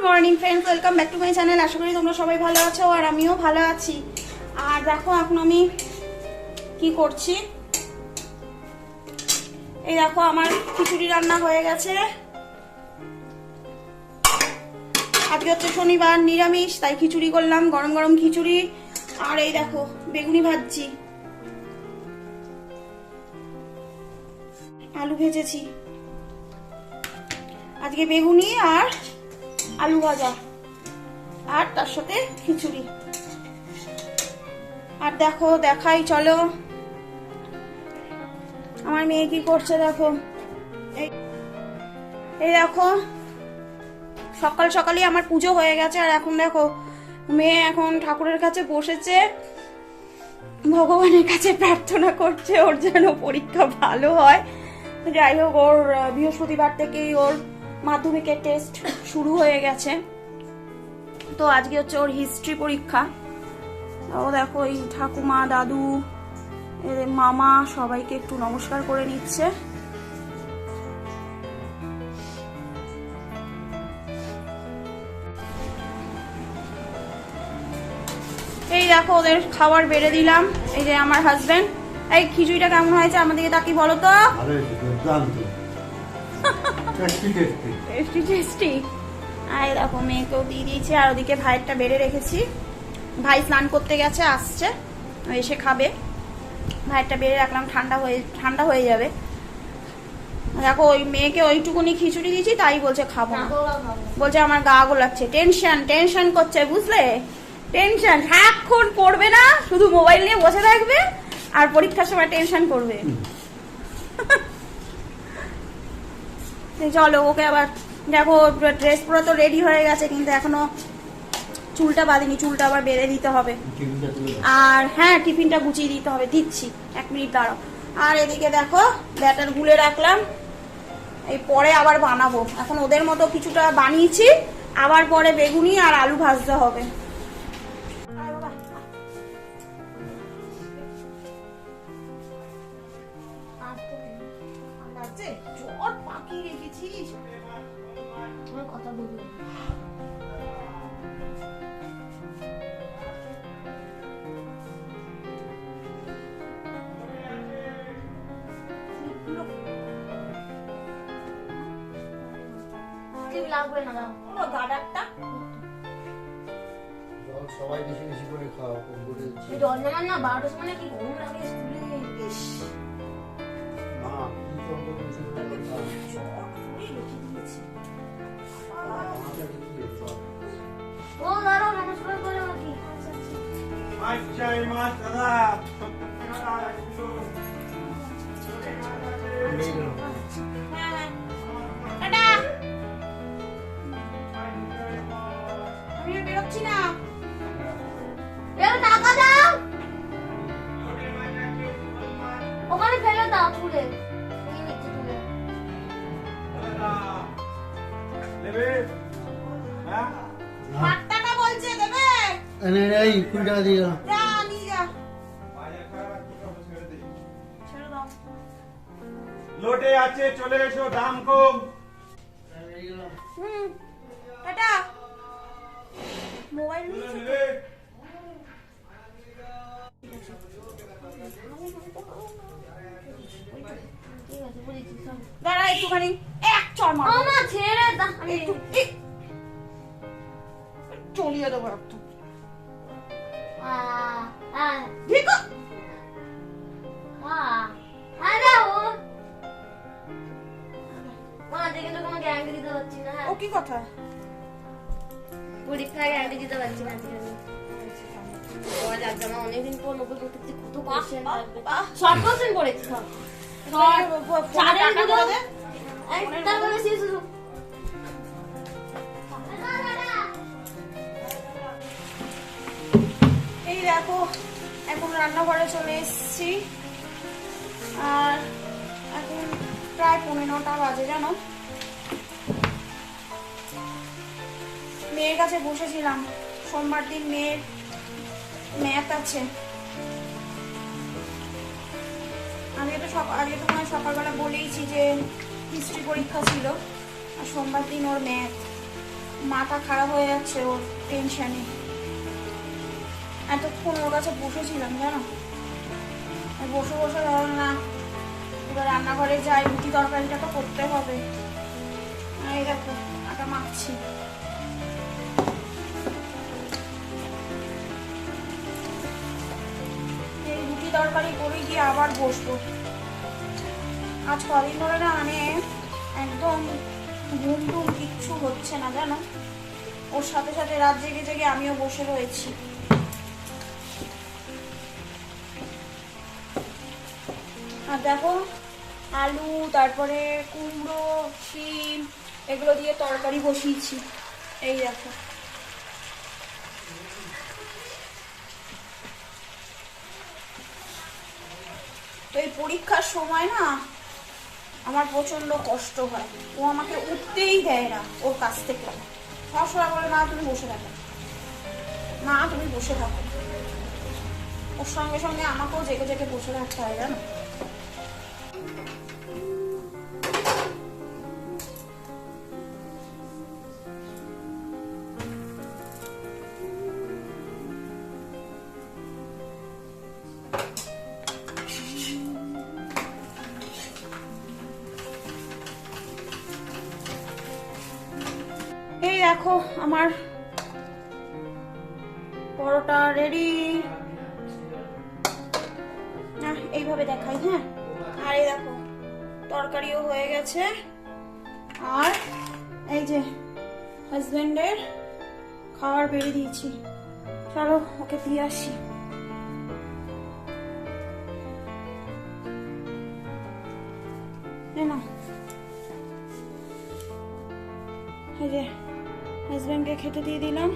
Morning friends, welcome back to my channel. আশা করি তোমরা সবাই ভালো আছো আর আমিও ভালো আছি। আর দেখো এখন আমি কি করছি, এই দেখো আমার খিচুড়ি রান্না হয়ে গেছে। আজকে হচ্ছে শনিবার, নিরামিষ, তাই খিচুড়ি করলাম, গরম গরম খিচুড়ি। আর এই দেখো বেগুনি ভাজছি, আলু ভেজেছি। আজকে বেগুনি আর আলু ভাজা, আর তার সাথে খিচুড়ি। আর দেখো দেখাই, চলো আমার মেয়ে কি করছে। দেখো এই দেখো সকাল সকালই আমার পুজো হয়ে গেছে। আর এখন দেখো মেয়ে এখন ঠাকুরের কাছে বসেছে, ভগবানের কাছে প্রার্থনা করছে ওর যেন পরীক্ষা ভালো হয়। যাই হোক, ওর বৃহস্পতিবার থেকেই ওর মাধ্যমিকের টেস্ট শুরু হয়ে গেছে, তো আজকে হচ্ছে ওর হিস্ট্রি পরীক্ষা। ও দেখো এই ঠাকুমা, দাদু, মামা সবাইকে একটু নমস্কার করে নিচ্ছে। এই দেখো ওদের খাবার বেড়ে দিলাম। এই যে আমার হাজবেন্ড। এই খিচুড়িটা কেমন হয়েছে আমাদেরকে তাকি বলো তো। টেস্টি। আর দেখো মেয়েকেও দিয়ে দিয়েছি, আর ওদিকে ভাইয়েরটা বেড়ে রেখেছি। ভাই স্নান করতে গেছে, আসছে, এসে খাবে। ভাইয়েরটা বেড়ে রাখলাম, ঠান্ডা হয়ে যাবে। দেখো ওই মেয়েকে ওইটুকুনি খিচুড়ি দিয়েছি, তাই বলছে খাবো না, বলছে আমার গা গোলাচ্ছে। টেনশন করছে, বুঝলে? টেনশন, সারাক্ষণ পড়বে না, শুধু মোবাইল নিয়ে বসে থাকবে আর পরীক্ষার সময় টেনশন করবে। চলো ওকে আবার দেখো, ড্রেস পুরো তো রেডি হয়ে গেছে, কিন্তু এখনো চুলটা বাঁধিনি, চুলটা আবার বেঁধে দিতে হবে। আর হ্যাঁ, টিফিনটা গুছিয়ে দিতে হবে, দিচ্ছি, 1 মিনিট দাঁড়াও। আর এদিকে দেখো ব্যাটার গুলে রাখলাম, এই পরে আবার বানাবো। এখন ওদের মতো কিছুটা বানিয়েছি, আবার পরে বেগুনি আর আলু ভাজতে হবে। কথা বলবো লাগবে না, দাও গাডারটা জল সবাই বেশি বেশি করে খাও। জল নেমান না, 12টার সময় কি গরম লাগে স্কুলে। মা কি করবো কিছু বলো না, ও দাঁড়াও, নমস্কার করে নাকি। আচ্ছা মাছ দাদা ওখানে ফেলে দাও, তুলে লোটে আছে, চলে এসো, দাম কম। টাটা। মোবাইল দাঁড়া একটুখানি, এক চড় মারো। মা ছেড়ে দাও, আমি একটু চলিয়ে দেবো একটু। দেখো ও কি কথা, পরীক্ষায় গ্যারান্টি দিতে পারছি না। অনেকদিন পর নব্বই করতেছি, কত কোশ্চেন শর্ট কোশ্চেন পড়েছি সব। এই দেখো এখন রান্নাঘরে চলে এসেছি, আর এখন প্রায় 9:15 বাজে। জানো, মেয়ের কাছে বসেছিলাম, সোমবার দিন মেয়ের ম্যাথ আছে। আজকে তো মনে হয় সকালবেলা বলেইছি যে হিস্ট্রি পরীক্ষা ছিল, আর সোমবার দিন ওর ম্যাথ। মাথা খারাপ হয়ে যাচ্ছে ওর টেনশনে। এতক্ষণ ওর কাছে বসেছিলাম জানো, বসে বসে ধরো না, এবার রান্নাঘরে যাই, রুটি তরকারিটা তো করতে হবে। এই দেখো আটা মাখছি। এই রুটি তরকারি করে গিয়ে আবার বসবো। আজ কদিন ধরে না মানে একদম ঘুম টুম কিচ্ছু হচ্ছে না জানো, ওর সাথে সাথে রাত জেগে জেগে আমিও বসে রয়েছি। আর দেখো আলু, তারপরে কুমড়ো, শিম এগুলো দিয়ে তরকারি বসিয়েছি। এই দেখো তো এই পরীক্ষার সময় না আমার প্রচন্ড কষ্ট হয়, ও আমাকে উঠতেই দেয় না ওর কাছ থেকে। সবসময় বলে মা তুমি বসে থাকো, মা তুমি বসে থাকো। ওর সঙ্গে সঙ্গে আমাকেও জেগে জেগে বসে থাকতে হয় জানো। এই দেখো আমার পরোটা রেডি। এইভাবে দেখাই, হ্যাঁ। আর এই দেখো তরকারিও হয়ে গেছে, আর এই যে হাজবেন্ডের খাবার বেড়ে দিয়েছি। চলো ওকে দিয়ে আসি। না এই যে হাজবেন্ডকে খেতে দিয়ে দিলাম,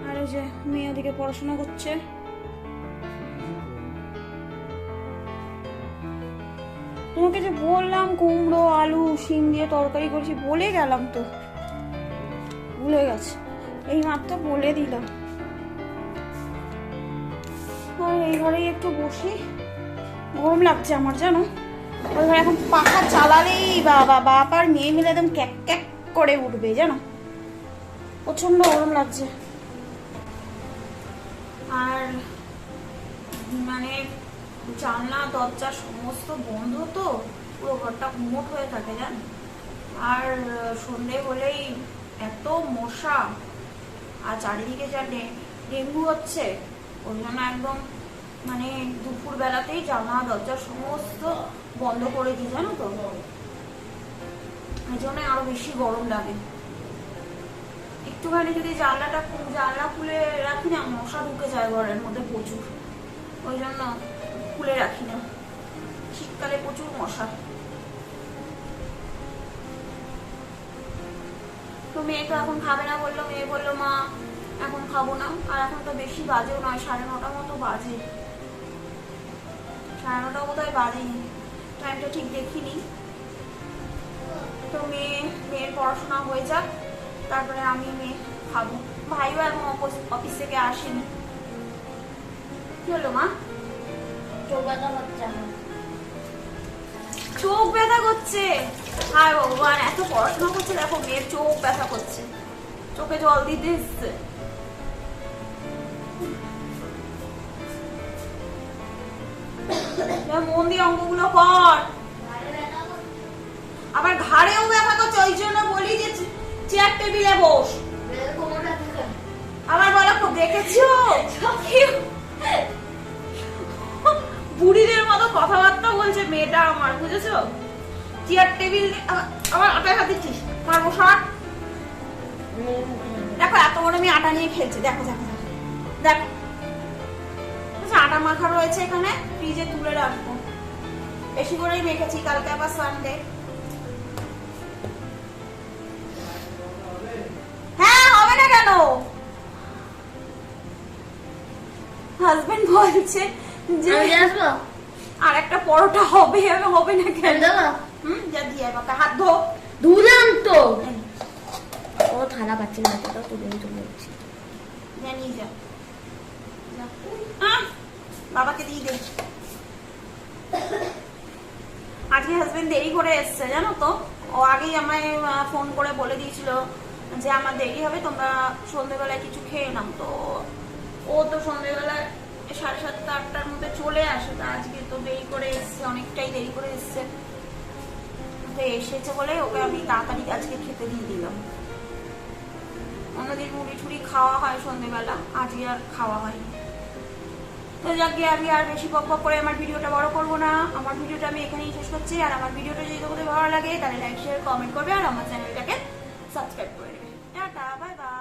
আর ওই যে মেয়ে ওদিকে পড়াশোনা করছে। তোমাকে যে বললাম কুমড়ো আলু শিম দিয়ে তরকারি করছি, বলে গেলাম তো, ভুলে গেছি, এই মাত্র বলে দিলাম। আর এই ঘরেই একটু বসি, গরম লাগছে আমার জানো। ওই ঘরে এখন পাখা চালালেই বাবা বাপ আর মেয়ে মিলে একদম ক্যাক ক্যাক করে উঠবে জানো, প্রচন্ড গরম লাগছে। আর মানে জানলা দরজা সমস্ত বন্ধ, তো পুরো ঘরটা মোট হয়ে থাকে জানো। আর সন্ধে হলেই এত মশা, আর চারিদিকে যা ডেঙ্গু হচ্ছে, ওই জন্য একদম মানে দুপুর বেলাতেই জানলা দরজা সমস্ত বন্ধ করে দিই জানো তো, এই জন্য আরো বেশি গরম লাগে। একটুখানি যদি জানলা খুলে রাখি না, মশা ঢুকে যায় ঘরের মধ্যে প্রচুর, ওই জন্য খুলে রাখি না। শীতকালে প্রচুর মশা। তো মেয়ে তো এখন খাবে না বললো, মেয়ে বললো মা এখন খাবো না। আর এখন তো বেশি বাজেও নয়, 9:30 মতো বাজে, 9:30 বোধহয় বাজেনি, টাইমটা ঠিক দেখিনি। তো মেয়ের পড়াশোনা হয়ে যাক, তারপরে আমি মেয়ে খাবো। ভাইও এখন অফিস থেকে আসেনি। কি হলো মা? চোখ ব্যথা হচ্ছে আমার। চোখ ব্যথা করছে? হায় ভগবান, এত পড়াশোনা করছে, দেখো মেয়ের চোখ ব্যথা করছে, চোখে জল দিতে এসছে। মন দিয়ে অঙ্কগুলো কর। আবার ঘাড়েও ব্যথা করছে, ওই জন্য বলি যে চেয়ার টেবিলে বস। আবার বলো খুব দেখেছো বুড়িদের মতো কথাবার্তা বলছে মেয়েটা আমার, বুঝেছো? চেয়ার টেবিল আবার আটা খাচ্ছিস, মারবো শর্ট। দেখো এত বড় মেয়ে আটা নিয়ে খেলছে, দেখো দেখো দেখো। আটা মাখা রয়েছে এখানে, ফ্রিজে তুলে রাখবো, বেশি করেই মেখেছি, কালকে আবার সানডে। হ্যাঁ হবে না কেন? হাজবেন্ড বলছে যে আর একটা পরোটা হবে, হবে না কেন? যা দিয়ে বাবা হাত ধো। ধুলাম তো, ও থালা পাচ্ছে না, তো তুলে বলছি নিয়ে যা, বাবাকে দিয়ে দে। আজকে হাজবেন্ড দেরি করে এসছে জানো তো, ও আগেই আমায় ফোন করে বলে দিয়েছিল যে আমার দেরি হবে, তোমরা সন্ধ্যেবেলায় কিছু খেয়ে নাও। তো ও তো সন্ধ্যেবেলায় 7:30 8টার মধ্যে চলে আসে, তা আজকে তো দেরি করে এসছে, অনেকটাই দেরি করে এসছে। তো এসেছে বলে ওকে আমি তাড়াতাড়ি আজকে খেতে দিয়ে দিলাম। অন্যদিন মুড়ি টুড়ি খাওয়া হয় সন্ধ্যেবেলা, আজকে আর খাওয়া হয়নি। তো যাকে আমি আর বেশি বক বক করে আমার ভিডিওটা বড় করবো না। আমার ভিডিওটা আমি এখানেই শেষ করছি। আর আমার ভিডিওটা যদি তোমাদের ভালো লাগে তাহলে লাইক শেয়ার কমেন্ট করবে আর আমার চ্যানেলটাকে সাবস্ক্রাইব করে দেবে। Tata, bye bye.